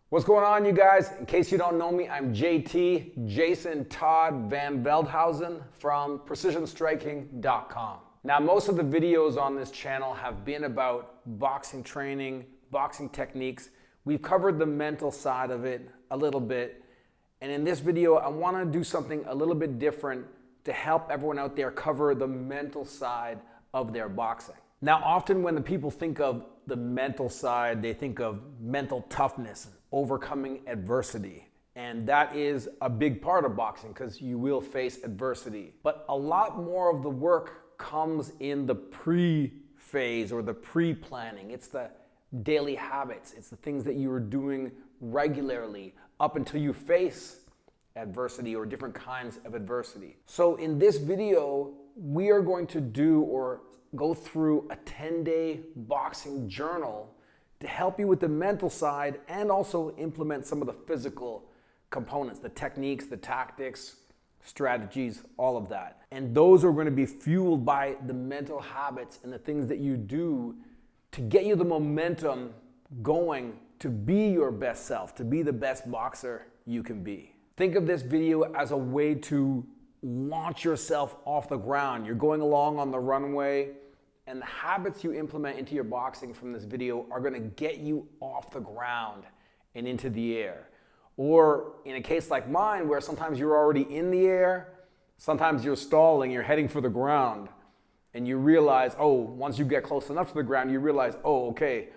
What's going on, you guys? In case you don't know me, I'm JT, Jason Todd Van Veldhausen from PrecisionStriking.com. Now, most of the videos on this channel have been about boxing training, boxing techniques. We've covered the mental side of it a little bit. And in this video, I want to do something a little bit different to help everyone out there cover the mental side of their boxing. Now, often when the people think of the mental side, they think of mental toughness, overcoming adversity. And that is a big part of boxing because you will face adversity. But a lot more of the work comes in the pre-phase or the pre-planning. It's the daily habits. It's the things that you are doing regularly up until you face adversity or different kinds of adversity. So in this video, we are going to do or go through a 10-day boxing journal to help you with the mental side and also implement some of the physical components, the techniques, the tactics, strategies, all of that. And those are going to be fueled by the mental habits and the things that you do to get you the momentum going to be your best self, to be the best boxer you can be. Think of this video as a way to launch yourself off the ground. You're going along on the runway, and the habits you implement into your boxing from this video are going to get you off the ground and into the air. Or in a case like mine, where sometimes you're already in the air, sometimes you're stalling, you're heading for the ground, and you realize, oh, once you get close enough to the ground, you realize, oh, okay,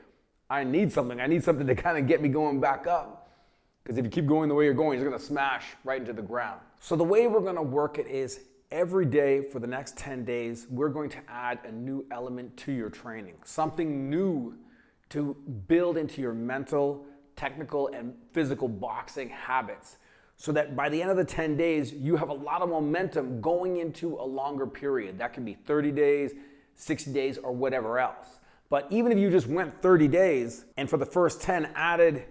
I need something to kind of get me going back up. Because if you keep going the way you're going, you're going to smash right into the ground. So the way we're going to work it is every day for the next 10 days, we're going to add a new element to your training. Something new to build into your mental, technical, and physical boxing habits. So that by the end of the 10 days, you have a lot of momentum going into a longer period. That can be 30 days, 60 days, or whatever else. But even if you just went 30 days and for the first 10 added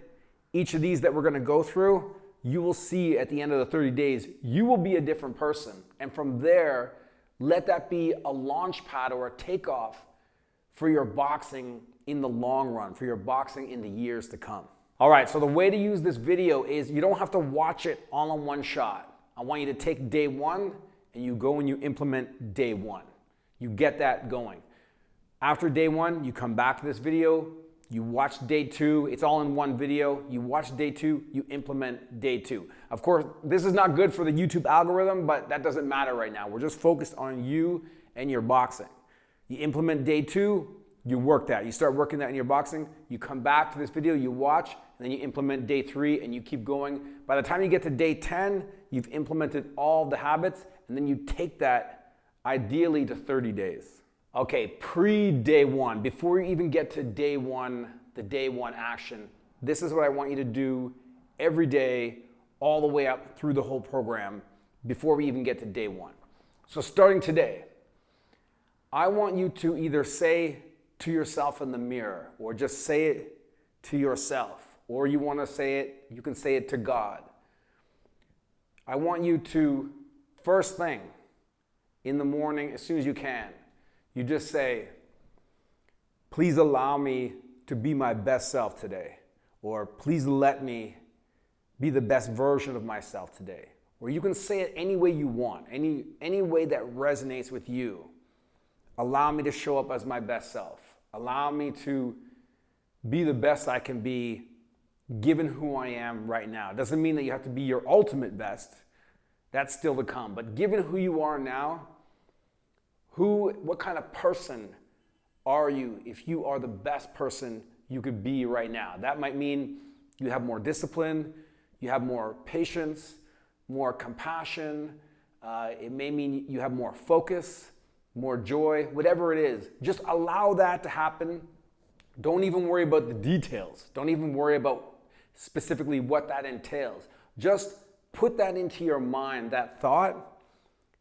each of these that we're going to go through, you will see at the end of the 30 days, you will be a different person. And from there, let that be a launch pad or a takeoff for your boxing in the long run, for your boxing in the years to come. All right, so the way to use this video is you don't have to watch it all in one shot. I want you to take day one and you go and you implement day one. You get that going. After day one, you come back to this video, you watch day two, it's all in one video. You watch day two, you implement day two. Of course, this is not good for the YouTube algorithm, but that doesn't matter right now. We're just focused on you and your boxing. You implement day two, you work that. You start working that in your boxing, you come back to this video, you watch, and then you implement day three and you keep going. By the time you get to day 10, you've implemented all the habits, and then you take that ideally to 30 days. Okay, pre-day one, before you even get to day one, the day one action, this is what I want you to do every day, all the way up through the whole program, before we even get to day one. So starting today, I want you to either say to yourself in the mirror, or just say it to yourself, or you want to say it, you can say it to God. I want you to, first thing in the morning, as soon as you can, you just say, please allow me to be my best self today. Or please let me be the best version of myself today. Or you can say it any way you want, any way that resonates with you. Allow me to show up as my best self. Allow me to be the best I can be given who I am right now. It doesn't mean that you have to be your ultimate best. That's still to come. But given who you are now, what kind of person are you if you are the best person you could be right now? That might mean you have more discipline, you have more patience, more compassion. It may mean you have more focus, more joy, whatever it is. Just allow that to happen. Don't even worry about the details. Don't even worry about specifically what that entails. Just put that into your mind, that thought,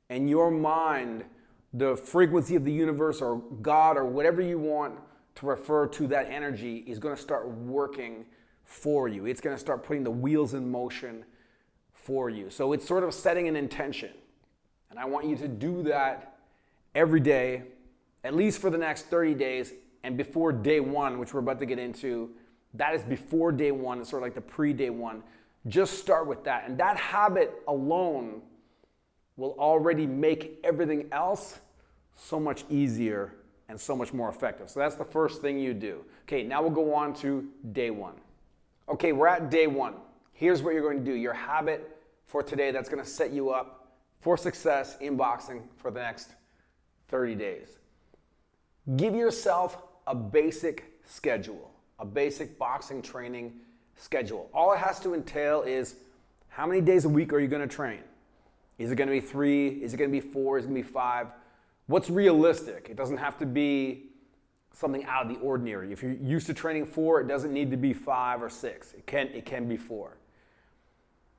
and your mind, the frequency of the universe or God or whatever you want to refer to that energy is going to start working for you. It's going to start putting the wheels in motion for you. So it's sort of setting an intention. And I want you to do that every day, at least for the next 30 days. And before day one, which we're about to get into, That is before day one. It's sort of like the pre-day one. Just start with that. And that habit alone will already make everything else so much easier and so much more effective. So that's the first thing you do. Okay, now we'll go on to day one. Okay, we're at day one. Here's what you're going to do. Your habit for today that's going to set you up for success in boxing for the next 30 days. Give yourself a basic schedule, a basic boxing training schedule. All it has to entail is how many days a week are you going to train? Is it going to be 3? Is it going to be 4? Is it going to be 5? What's realistic? It doesn't have to be something out of the ordinary. If you're used to training 4, it doesn't need to be 5 or 6. It can be 4.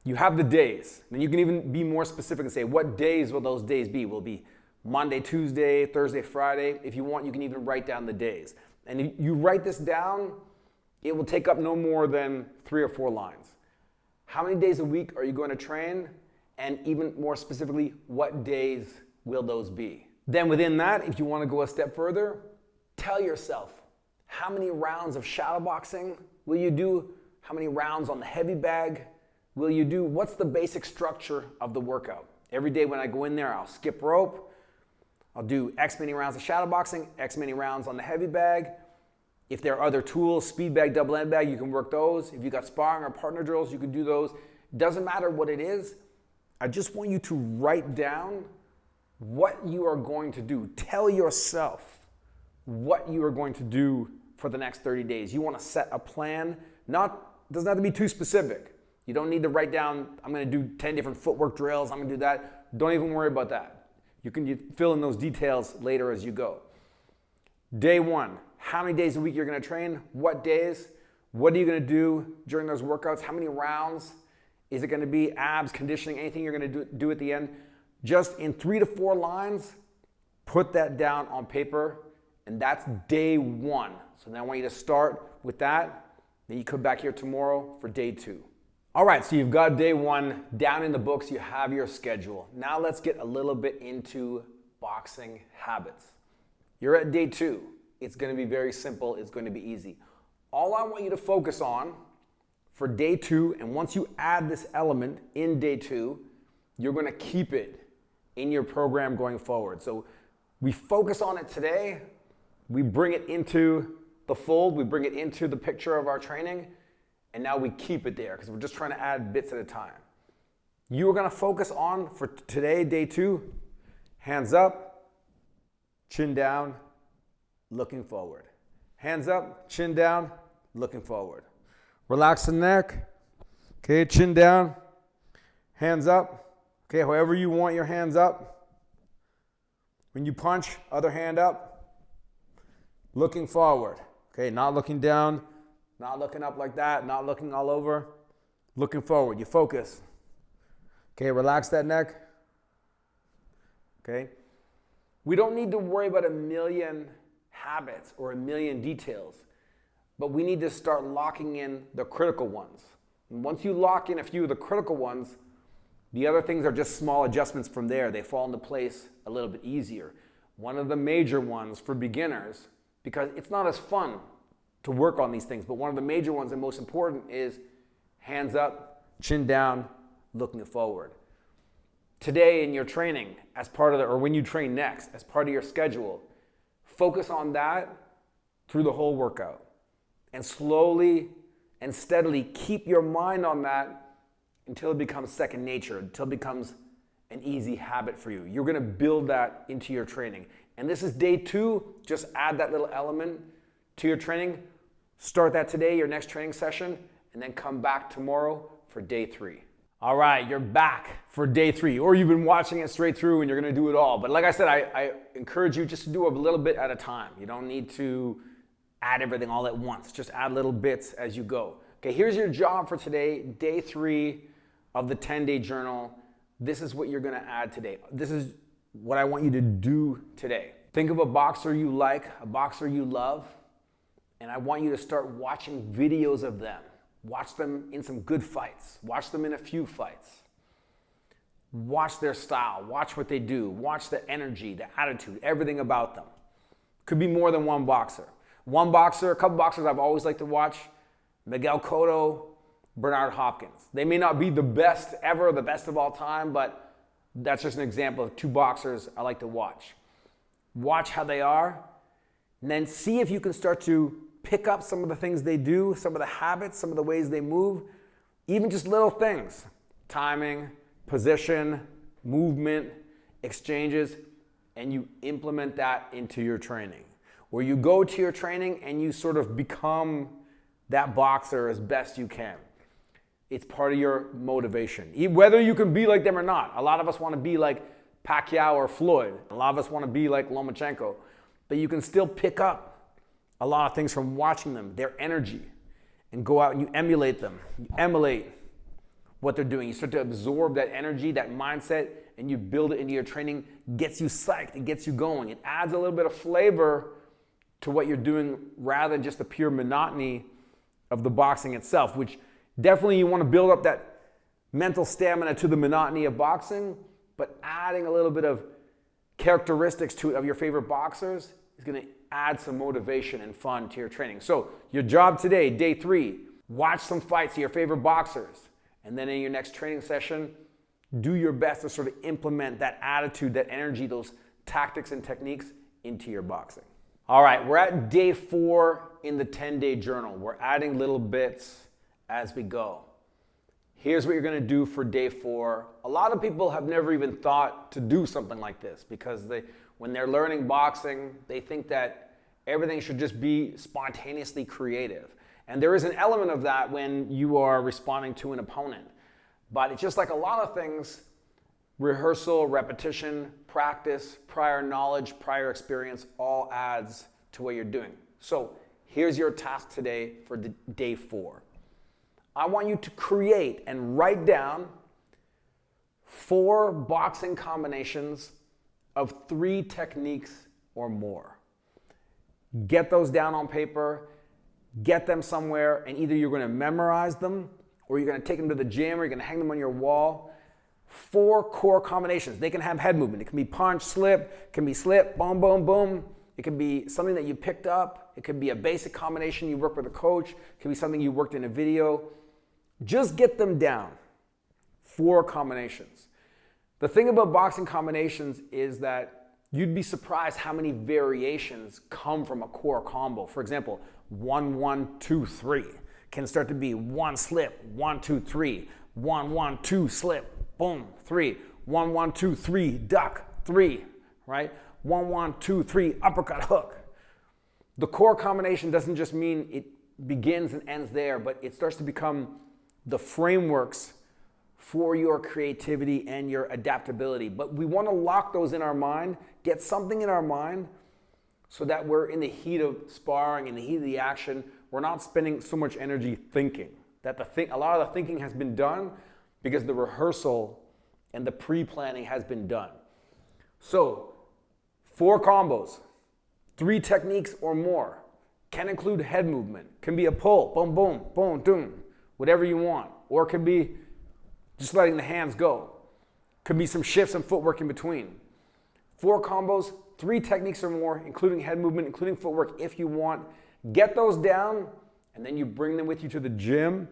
You have the days. Then you can even be more specific and say, what days will those days be? Will it be Monday, Tuesday, Thursday, Friday? If you want, you can even write down the days. And if you write this down, it will take up no more than 3 or 4 lines. How many days a week are you going to train? And even more specifically, what days will those be? Then within that, if you want to go a step further, tell yourself, how many rounds of shadow boxing will you do? How many rounds on the heavy bag will you do? What's the basic structure of the workout? Every day when I go in there, I'll skip rope. I'll do X many rounds of shadow boxing, X many rounds on the heavy bag. If there are other tools, speed bag, double end bag, you can work those. If you got sparring or partner drills, you can do those. Doesn't matter what it is. I just want you to write down what you are going to do. Tell yourself what you are going to do for the next 30 days. You want to set a plan. Doesn't have to be too specific. You don't need to write down, I'm going to do 10 different footwork drills. I'm going to do that. Don't even worry about that. You can fill in those details later as you go. Day one, how many days a week you're going to train? What days? What are you going to do during those workouts? How many rounds? Is it going to be abs, conditioning, anything you're going to do at the end? Just in 3 to 4 lines, put that down on paper, and that's day one. So now I want you to start with that. Then you come back here tomorrow for day 2. All right, so you've got day 1 down in the books. You have your schedule. Now let's get a little bit into boxing habits. You're at day 2. It's going to be very simple. It's going to be easy. All I want you to focus on for day 2, and once you add this element in day 2, you're going to keep it in your program going forward. So we focus on it today. We bring it into the fold. We bring it into the picture of our training. And now we keep it there because we're just trying to add bits at a time. You are going to focus on, for today, day 2, hands up, chin down, looking forward. Hands up, chin down, looking forward. Relax the neck. Okay, chin down, hands up. Okay, however you want your hands up. When you punch, other hand up. Looking forward. Okay, not looking down, not looking up like that, not looking all over. Looking forward, you focus. Okay, relax that neck. Okay. We don't need to worry about a million habits or a million details, but we need to start locking in the critical ones. And once you lock in a few of the critical ones, the other things are just small adjustments from there. They fall into place a little bit easier. One of the major ones for beginners, because it's not as fun to work on these things, but one of the major ones and most important is hands up, chin down, looking forward. Today in your training, as part of or when you train next, as part of your schedule, focus on that through the whole workout. And slowly and steadily keep your mind on that until it becomes second nature, until it becomes an easy habit for you. You're going to build that into your training. And this is day 2. Just add that little element to your training. Start that today, your next training session, and then come back tomorrow for day 3. All right, you're back for day 3, or you've been watching it straight through and you're going to do it all. But like I said, I encourage you just to do a little bit at a time. You don't need to add everything all at once. Just add little bits as you go. Okay, here's your job for today, day 3 of the 10-day journal. This is what you're going to add today. This is what I want you to do today. Think of a boxer you like, a boxer you love, and I want you to start watching videos of them. Watch them in some good fights. Watch them in a few fights. Watch their style. Watch what they do. Watch the energy, the attitude, everything about them. Could be more than one boxer. One boxer, a couple boxers I've always liked to watch. Miguel Cotto, Bernard Hopkins. They may not be the best ever, the best of all time, but that's just an example of two boxers I like to watch. Watch how they are, and then see if you can start to pick up some of the things they do, some of the habits, some of the ways they move, even just little things. Timing, position, movement, exchanges, and you implement that into your training. Where you go to your training and you sort of become that boxer as best you can. It's part of your motivation. Whether you can be like them or not. A lot of us want to be like Pacquiao or Floyd. A lot of us want to be like Lomachenko. But you can still pick up a lot of things from watching them, their energy, and go out and you emulate them. You emulate what they're doing. You start to absorb that energy, that mindset, and you build it into your training. It gets you psyched. It gets you going. It adds a little bit of flavor to what you're doing rather than just the pure monotony of the boxing itself, which definitely you want to build up that mental stamina to the monotony of boxing, but adding a little bit of characteristics to it of your favorite boxers is going to add some motivation and fun to your training. So your job today, day 3, watch some fights of your favorite boxers. And then in your next training session, do your best to sort of implement that attitude, that energy, those tactics and techniques into your boxing. All right, we're at day 4 in the 10-day journal. We're adding little bits as we go. Here's what you're gonna do for day 4. A lot of people have never even thought to do something like this because when they're learning boxing, they think that everything should just be spontaneously creative. And there is an element of that when you are responding to an opponent. But it's just like a lot of things, rehearsal, repetition, practice, prior knowledge, prior experience, all adds to what you're doing. So here's your task today for day 4. I want you to create and write down 4 boxing combinations of 3 techniques or more. Get those down on paper, get them somewhere, and either you're going to memorize them or you're going to take them to the gym or you're going to hang them on your wall. 4 core combinations. They can have head movement. It can be punch, slip, it can be slip, boom, boom, boom. It can be something that you picked up. It could be a basic combination you work with a coach. It could be something you worked in a video. Just get them down. 4 combinations. The thing about boxing combinations is that you'd be surprised how many variations come from a core combo. For example, 1, 1, 2, 3 can start to be 1 slip, 1, 2, 3, 1, 1, 2 slip, boom, 3, 1, 1, 2, 3 duck, 3, right? 1, 1, 2, 3 uppercut hook. The core combination doesn't just mean it begins and ends there, but it starts to become the frameworks for your creativity and your adaptability. But we want to lock those in our mind, get something in our mind so that we're in the heat of sparring, in the heat of the action. We're not spending so much energy thinking. A lot of the thinking has been done because the rehearsal and the pre-planning has been done. So 4 combos, 3 techniques or more. Can include head movement. Can be a pull, boom, boom, boom, boom, whatever you want. Or it can be just letting the hands go. Could be some shifts and footwork in between. 4 combos, 3 techniques or more, including head movement, including footwork if you want. Get those down, and then you bring them with you to the gym,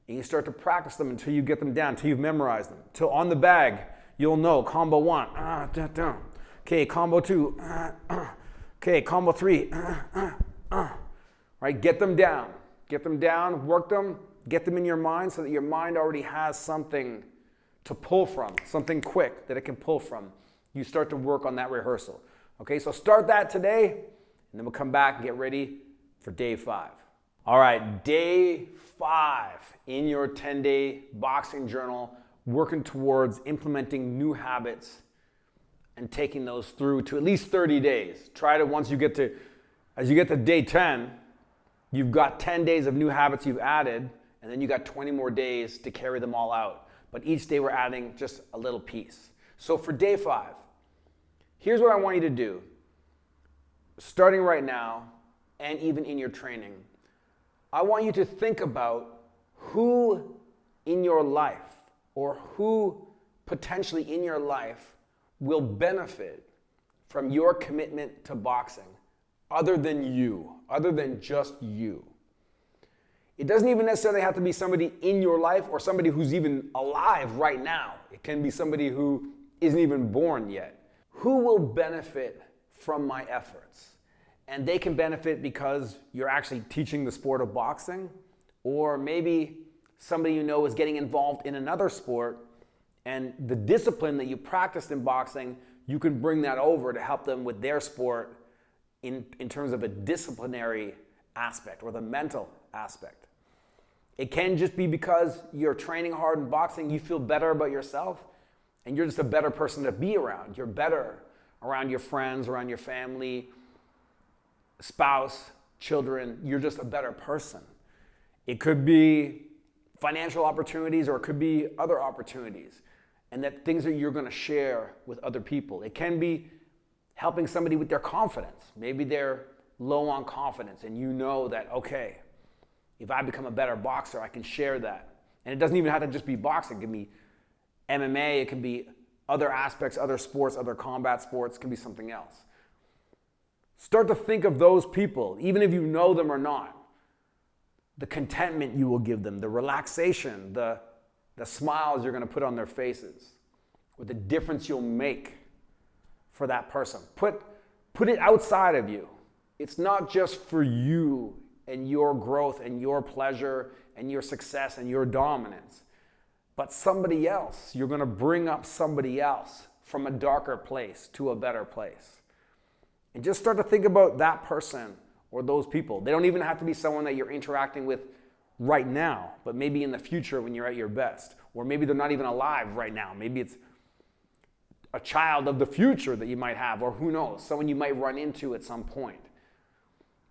and you start to practice them until you get them down, until you've memorized them. Till on the bag, you'll know combo 1, okay, combo 2, okay, combo 3, right? Get them down, work them, get them in your mind so that your mind already has something to pull from, something quick that it can pull from. You start to work on that rehearsal. Okay, so start that today, and then we'll come back and get ready for day 5. All right, day 5 in your 10-day boxing journal, working towards implementing new habits and taking those through to at least 30 days. Try to, as you get to day 10, you've got 10 days of new habits you've added, and then you got 20 more days to carry them all out. But each day we're adding just a little piece. So for day 5, here's what I want you to do. Starting right now, and even in your training, I want you to think about who in your life or who potentially in your life will benefit from your commitment to boxing other than you, other than just you. It doesn't even necessarily have to be somebody in your life or somebody who's even alive right now. It can be somebody who isn't even born yet. Who will benefit from my efforts? And they can benefit because you're actually teaching the sport of boxing, or maybe somebody you know is getting involved in another sport, and the discipline that you practiced in boxing, you can bring that over to help them with their sport in terms of a disciplinary aspect or the mental aspect. It can just be because you're training hard in boxing, you feel better about yourself, and you're just a better person to be around. You're better around your friends, around your family, spouse, children. You're just a better person. It could be financial opportunities, or it could be other opportunities, and that things that you're going to share with other people. It can be helping somebody with their confidence. Maybe they're low on confidence, and you know that, okay, if I become a better boxer, I can share that. And it doesn't even have to just be boxing. It can be MMA, it can be other aspects, other sports, other combat sports, it can be something else. Start to think of those people, even if you know them or not. The contentment you will give them, the relaxation, the smiles you're going to put on their faces, or the difference you'll make for that person. Put it outside of you. It's not just for you and your growth and your pleasure and your success and your dominance, but somebody else. You're going to bring up somebody else from a darker place to a better place. And just start to think about that person or those people. They don't even have to be someone that you're interacting with right now, but maybe in the future when you're at your best. Or maybe they're not even alive right now. Maybe it's a child of the future that you might have, or who knows, someone you might run into at some point.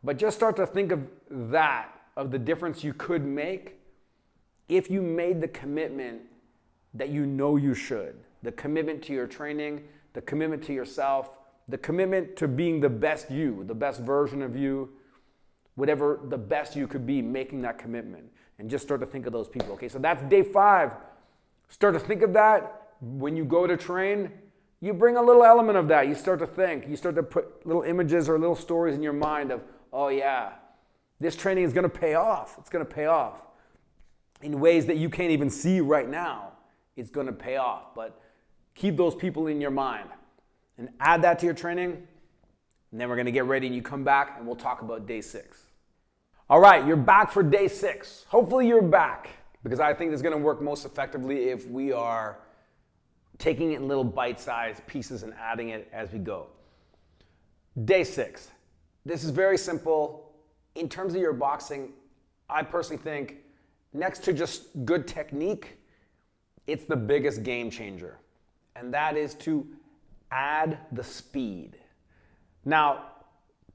But just start to think of that, of the difference you could make if you made the commitment that you know you should. The commitment to your training, the commitment to yourself, the commitment to being the best you, the best version of you, whatever the best you could be, making that commitment. And just start to think of those people. Okay, so that's day 5. Start to think of that. When you go to train, you bring a little element of that. You start to think. You start to put little images or little stories in your mind of, oh yeah, this training is going to pay off. It's going to pay off in ways that you can't even see right now. It's going to pay off. But keep those people in your mind and add that to your training. And then we're going to get ready and you come back and we'll talk about day 6. All right, you're back for day 6. Hopefully you're back, because I think it's going to work most effectively if we are taking it in little bite-sized pieces and adding it as we go. Day 6. This is very simple. In terms of your boxing, I personally think next to just good technique, it's the biggest game changer. And that is to add the speed. Now,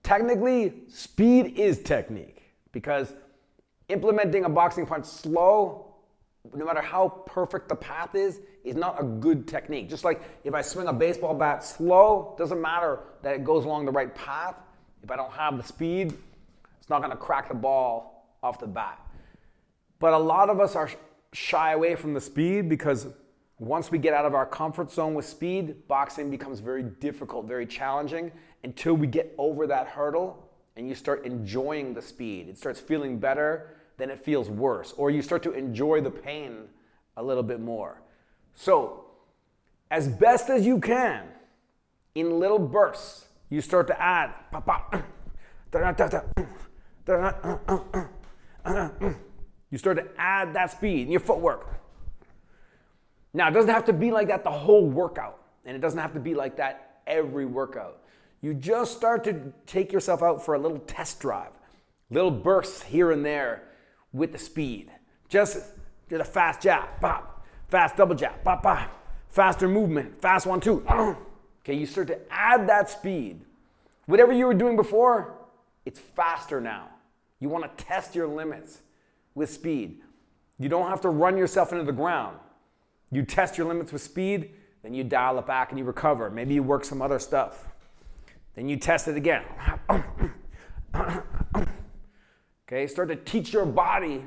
technically, speed is technique, because implementing a boxing punch slow, no matter how perfect the path is not a good technique. Just like if I swing a baseball bat slow, doesn't matter that it goes along the right path. If I don't have the speed, it's not going to crack the ball off the bat. But a lot of us are shy away from the speed because once we get out of our comfort zone with speed, boxing becomes very difficult, very challenging until we get over that hurdle and you start enjoying the speed. It starts feeling better, then it feels worse. Or you start to enjoy the pain a little bit more. So, as best as you can, in little bursts, you start to add. You start to add that speed in your footwork. Now, it doesn't have to be like that the whole workout, and it doesn't have to be like that every workout. You just start to take yourself out for a little test drive, little bursts here and there with the speed. Just get a fast jab, pop, fast double jab, pop, pop, faster movement, fast 1-2. Okay, you start to add that speed. Whatever you were doing before, it's faster now. You want to test your limits with speed. You don't have to run yourself into the ground. You test your limits with speed, then you dial it back and you recover. Maybe you work some other stuff. Then you test it again. Okay, start to teach your body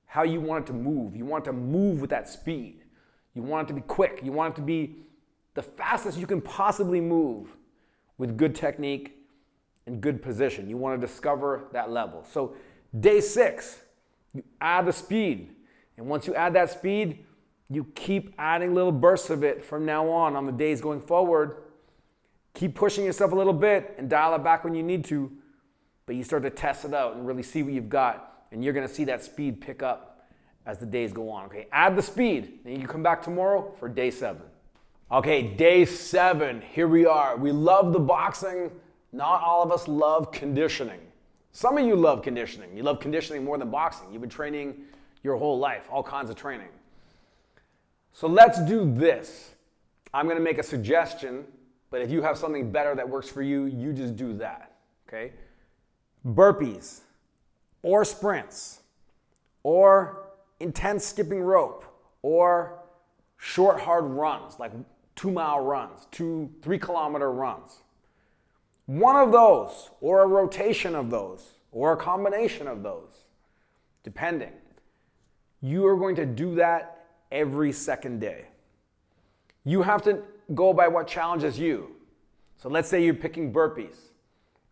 how you want it to move. You want it to move with that speed. You want it to be quick. You want it to be the fastest you can possibly move with good technique and good position. You want to discover that level. So day 6, You add the speed. And once you add that speed, you keep adding little bursts of it from now on the days going forward. Keep pushing yourself a little bit and dial it back when you need to, but you start to test it out and really see what you've got, and you're gonna see that speed pick up as the days go on, okay? Add the speed, and you come back tomorrow for day 7. Okay, day 7, here we are. We love the boxing. Not all of us love conditioning. Some of you love conditioning. You love conditioning more than boxing. You've been training your whole life, all kinds of training. So let's do this. I'm gonna make a suggestion, but if you have something better that works for you, you just do that, okay? Burpees, or sprints, or intense skipping rope, or short, hard runs, like 2-mile runs, 3-kilometer runs. One of those, or a rotation of those, or a combination of those, depending. You are going to do that every second day. You have to go by what challenges you. So let's say you're picking burpees.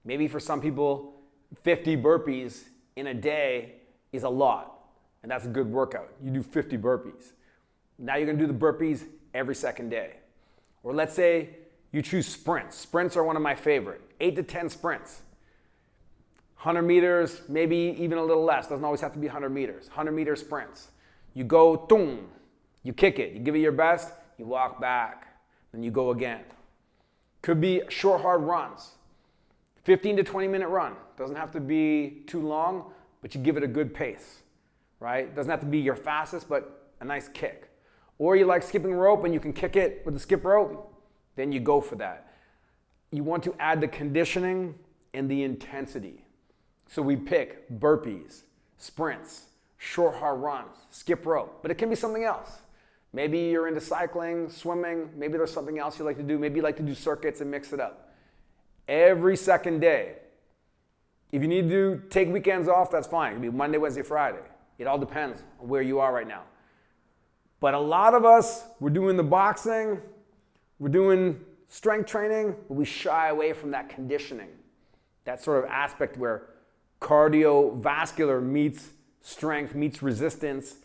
Maybe for some people, 50 burpees in a day is a lot, and that's a good workout. You do 50 burpees. Now you're gonna do the burpees every second day. Or let's say you choose sprints. Sprints are one of my favorite. 8 to 10 sprints. 100 meters, maybe even a little less. Doesn't always have to be 100 meters. 100-meter sprints. You go, boom, you kick it. You give it your best, you walk back, then you go again. Could be short, hard runs. 15 to 20-minute run. Doesn't have to be too long, but you give it a good pace, right? Doesn't have to be your fastest, but a nice kick. Or you like skipping rope and you can kick it with the skip rope, then you go for that. You want to add the conditioning and the intensity. So we pick burpees, sprints, short, hard runs, skip rope, but it can be something else. Maybe you're into cycling, swimming, maybe there's something else you like to do. Maybe you like to do circuits and mix it up. Every second day. If you need to take weekends off, that's fine. It can be Monday, Wednesday, Friday. It all depends on where you are right now. But a lot of us, we're doing the boxing, we're doing strength training, but we shy away from that conditioning. That sort of aspect where cardiovascular meets strength, meets resistance,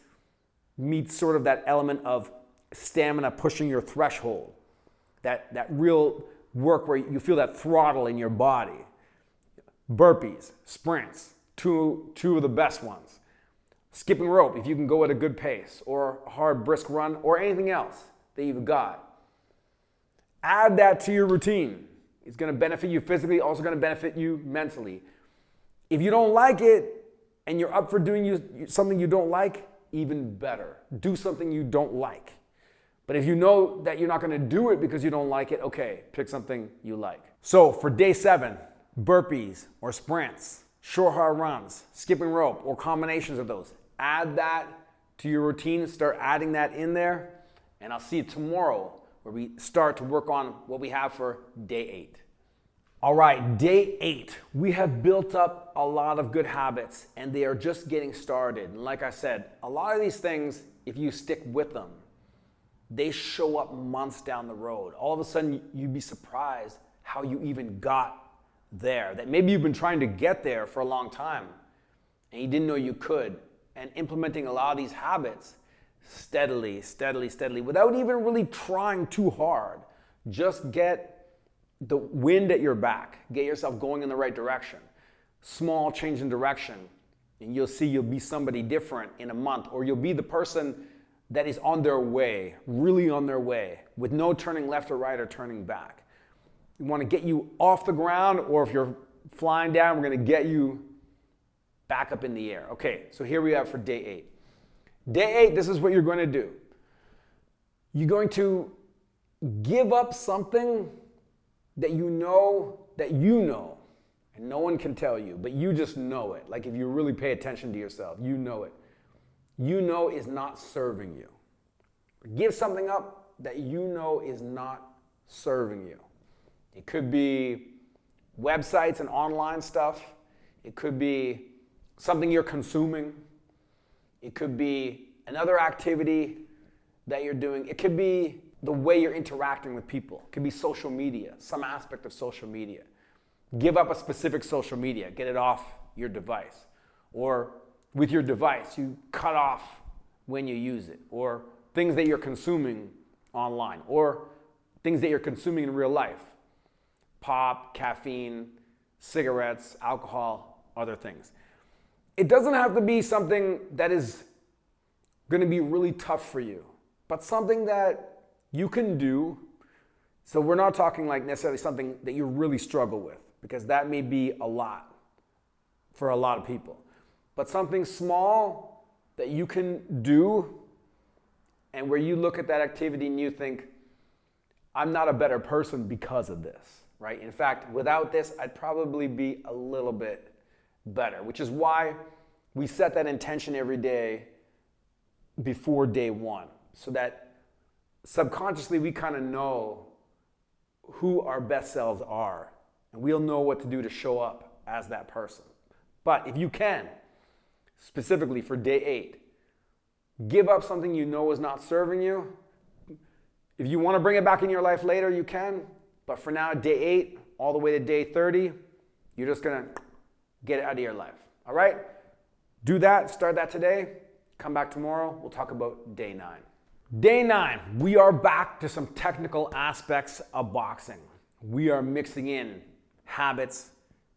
meets sort of that element of stamina pushing your threshold. That real work where you feel that throttle in your body. Burpees, sprints, two of the best ones. Skipping rope, if you can go at a good pace, or a hard brisk run, or anything else that you've got. Add that to your routine. It's gonna benefit you physically, also gonna benefit you mentally. If you don't like it, and you're up for doing something you don't like, even better. Do something you don't like. But if you know that you're not gonna do it because you don't like it, okay, pick something you like. So for day 7, burpees or sprints, short, hard runs, skipping rope, or combinations of those. Add that to your routine, start adding that in there, and I'll see you tomorrow where we start to work on what we have for day 8. All right, day 8. We have built up a lot of good habits and they are just getting started. And like I said, a lot of these things, if you stick with them, they show up months down the road. All of a sudden, you'd be surprised how you even got there. That maybe you've been trying to get there for a long time and you didn't know you could. And implementing a lot of these habits steadily, without even really trying too hard. Just get the wind at your back. Get yourself going in the right direction. Small change in direction. And you'll see you'll be somebody different in a month, or you'll be the person that is on their way, really on their way, with no turning left or right or turning back. We want to get you off the ground, or if you're flying down, we're going to get you back up in the air. Okay, so here we are for day 8. Day 8, this is what you're going to do. You're going to give up something that you know, and no one can tell you, but you just know it. Like if you really pay attention to yourself, you know it. You know is not serving you. Give something up that you know is not serving you. It could be websites and online stuff. It could be something you're consuming. It could be another activity that you're doing. It could be the way you're interacting with people. It could be social media, some aspect of social media. Give up a specific social media. Get it off your device. Or with your device. You cut off when you use it, or things that you're consuming online, or things that you're consuming in real life. Pop, caffeine, cigarettes, alcohol, other things. It doesn't have to be something that is going to be really tough for you, but something that you can do. So we're not talking like necessarily something that you really struggle with, because that may be a lot for a lot of people. But something small that you can do, and where you look at that activity and you think, I'm not a better person because of this, right? In fact, without this, I'd probably be a little bit better, which is why we set that intention every day before day one, so that subconsciously we kind of know who our best selves are, and we'll know what to do to show up as that person. But if you can, specifically for day 8, give up something you know is not serving you. If you want to bring it back in your life later, you can. But for now, day 8, all the way to day 30, you're just going to get it out of your life. All right? Do that. Start that today. Come back tomorrow. We'll talk about day 9. Day 9, we are back to some technical aspects of boxing. We are mixing in habits,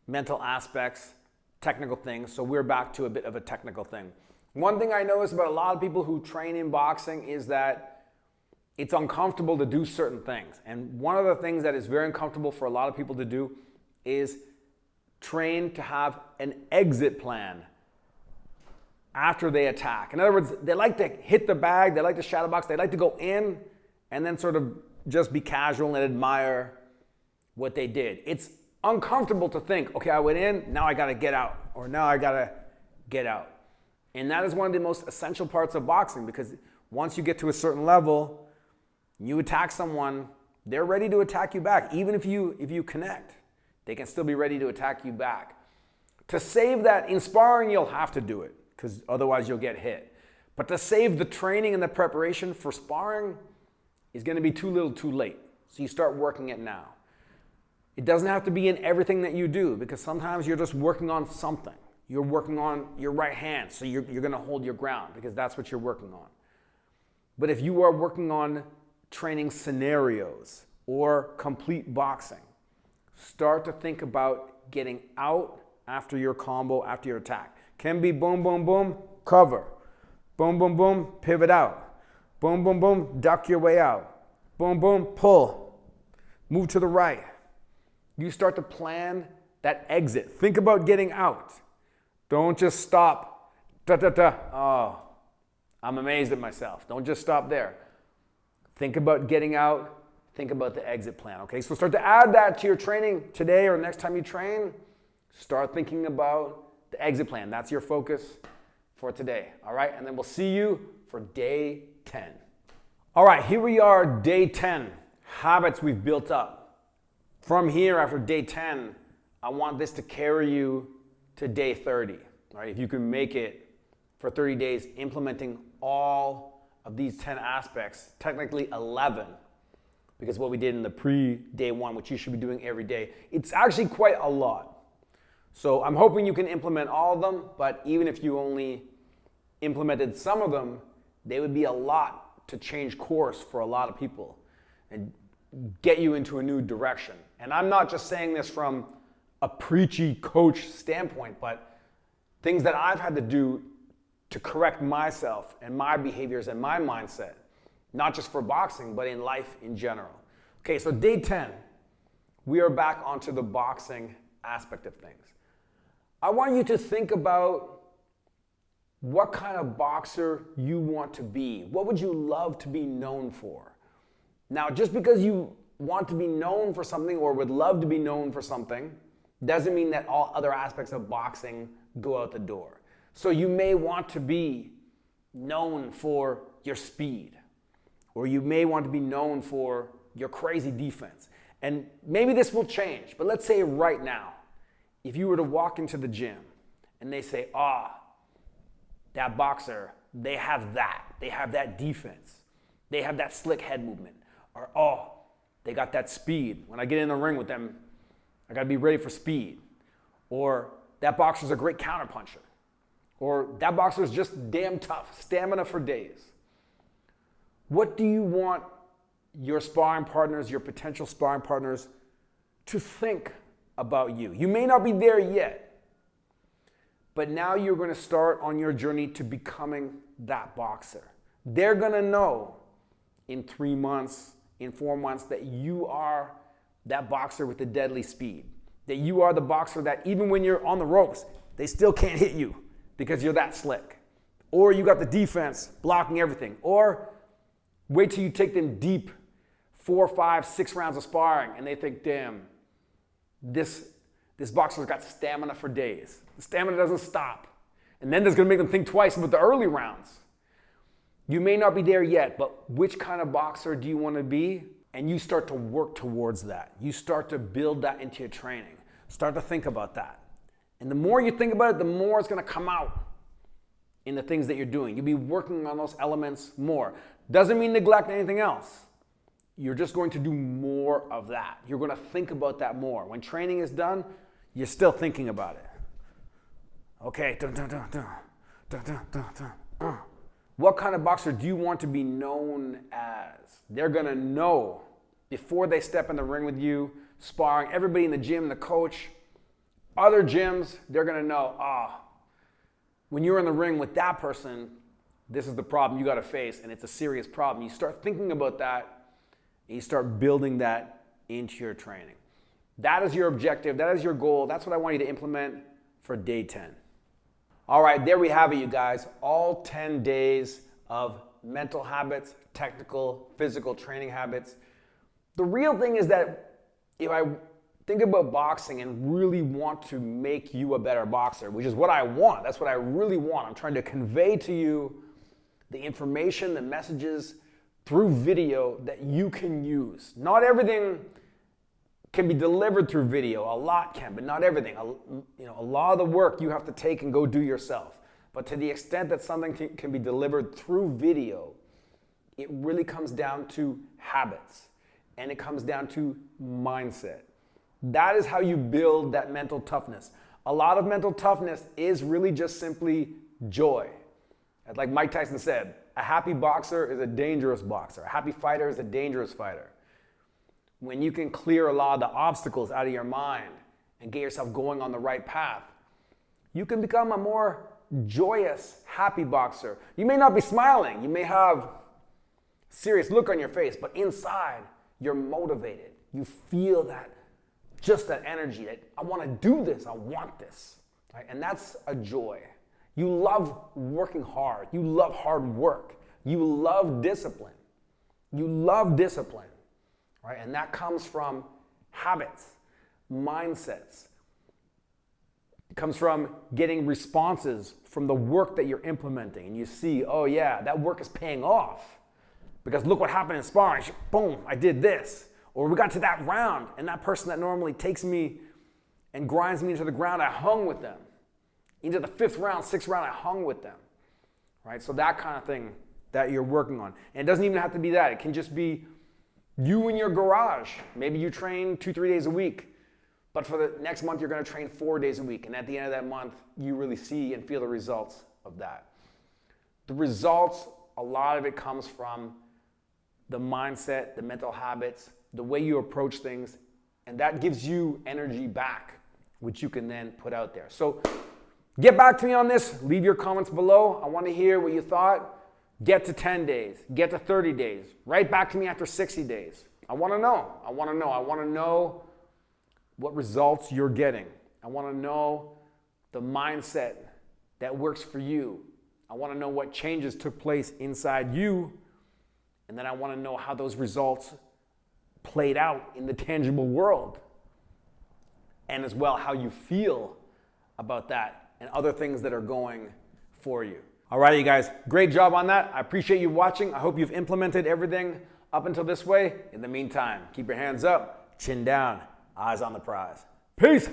mental aspects, technical things. So we're back to a bit of a technical thing. One thing I notice about a lot of people who train in boxing is that it's uncomfortable to do certain things. And one of the things that is very uncomfortable for a lot of people to do is train to have an exit plan after they attack. In other words, they like to hit the bag, they like to shadow box, they like to go in and then sort of just be casual and admire what they did. It's uncomfortable to think, okay, I went in, now I gotta get out, or now I gotta get out. And that is one of the most essential parts of boxing, because once you get to a certain level, you attack someone, they're ready to attack you back. Even if you connect, they can still be ready to attack you back. To save that, in sparring, you'll have to do it, because otherwise you'll get hit. But to save the training and the preparation for sparring is going to be too little too late. So you start working it now. It doesn't have to be in everything that you do, because sometimes you're just working on something. You're working on your right hand, so you're going to hold your ground, because that's what you're working on. But if you are working on training scenarios or complete boxing, start to think about getting out after your combo, after your attack. Can be boom, boom, boom, cover. Boom, boom, boom, pivot out. Boom, boom, boom, duck your way out. Boom, boom, pull. Move to the right. You start to plan that exit. Think about getting out. Don't just stop. Oh, I'm amazed at myself. Don't just stop there. Think about getting out. Think about the exit plan, okay? So start to add that to your training today or next time you train. Start thinking about the exit plan. That's your focus for today, all right? And then we'll see you for day 10. All right, here we are, day 10. Habits we've built up. From here, after day 10, I want this to carry you to day 30, right? If you can make it for 30 days, implementing all of these 10 aspects, technically 11, because what we did in the pre-day 1, which you should be doing every day, it's actually quite a lot. So I'm hoping you can implement all of them, but even if you only implemented some of them, they would be a lot to change course for a lot of people and get you into a new direction. And I'm not just saying this from a preachy coach standpoint, but things that I've had to do to correct myself and my behaviors and my mindset, not just for boxing, but in life in general. Okay, so day 10, we are back onto the boxing aspect of things. I want you to think about what kind of boxer you want to be. What would you love to be known for? Now, just because you want to be known for something or would love to be known for something doesn't mean that all other aspects of boxing go out the door. So you may want to be known for your speed, or you may want to be known for your crazy defense. And maybe this will change, but let's say right now, if you were to walk into the gym and they say, that boxer, they have that defense, they have that slick head movement, or they got that speed. When I get in the ring with them, I gotta be ready for speed. Or that boxer's a great counterpuncher. Or that boxer is just damn tough, stamina for days. What do you want your sparring partners, your potential sparring partners, to think about you? You may not be there yet, but now you're going to start on your journey to becoming that boxer. They're going to know in 3 months, in 4 months, that you are that boxer with the deadly speed. That you are the boxer that even when you're on the ropes, they still can't hit you because you're that slick. Or you got the defense blocking everything. Or wait till you take them deep 4, 5, 6 rounds of sparring and they think, damn, this boxer's got stamina for days. The stamina doesn't stop. And then that's going to make them think twice about the early rounds. You may not be there yet, but which kind of boxer do you want to be? And you start to work towards that. You start to build that into your training. Start to think about that. And the more you think about it, the more it's going to come out in the things that you're doing. You'll be working on those elements more. Doesn't mean neglect anything else. You're just going to do more of that. You're going to think about that more. When training is done, you're still thinking about it. Okay. What kind of boxer do you want to be known as? They're going to know before they step in the ring with you, sparring, everybody in the gym, the coach, other gyms, they're going to know, when you're in the ring with that person, this is the problem you got to face, and it's a serious problem. You start thinking about that, and you start building that into your training. That is your objective. That is your goal. That's what I want you to implement for day 10. All right, there we have it, you guys. All 10 days of mental habits, technical, physical training habits. The real thing is that if I think about boxing and really want to make you a better boxer, which is what I want, that's what I really want. I'm trying to convey to you the information, the messages through video that you can use. Not everything can be delivered through video. A lot can, but not everything. A lot of the work you have to take and go do yourself. But to the extent that something can be delivered through video, it really comes down to habits, and it comes down to mindset. That is how you build that mental toughness. A lot of mental toughness is really just simply joy. Like Mike Tyson said, a happy boxer is a dangerous boxer. A happy fighter is a dangerous fighter. When you can clear a lot of the obstacles out of your mind and get yourself going on the right path, you can become a more joyous, happy boxer. You may not be smiling. You may have a serious look on your face, but inside, you're motivated. You feel that, just that energy that I want to do this, I want this. Right? And that's a joy. You love working hard. You love hard work. You love discipline. You love discipline. Right? And that comes from habits, mindsets. It comes from getting responses from the work that you're implementing. And you see, oh yeah, that work is paying off. Because look what happened in sparring. Boom, I did this. Or we got to that round, and that person that normally takes me and grinds me into the ground, I hung with them. Into the 5th round, 6th round, I hung with them. Right? So that kind of thing that you're working on. And it doesn't even have to be that. It can just be you in your garage. Maybe you train 2-3 days a week, but for the next month you're going to train 4 days a week. And at the end of that month, you really see and feel the results of that. The results, a lot of it comes from the mindset, the mental habits, the way you approach things, and that gives you energy back, which you can then put out there. So get back to me on this. Leave your comments below. I want to hear what you thought. Get to 10 days. Get to 30 days. Write back to me after 60 days. I want to know. I want to know. I want to know what results you're getting. I want to know the mindset that works for you. I want to know what changes took place inside you. And then I want to know how those results played out in the tangible world. And as well, how you feel about that and other things that are going for you. All right, you guys, great job on that. I appreciate you watching. I hope you've implemented everything up until this way. In the meantime, keep your hands up, chin down, eyes on the prize. Peace.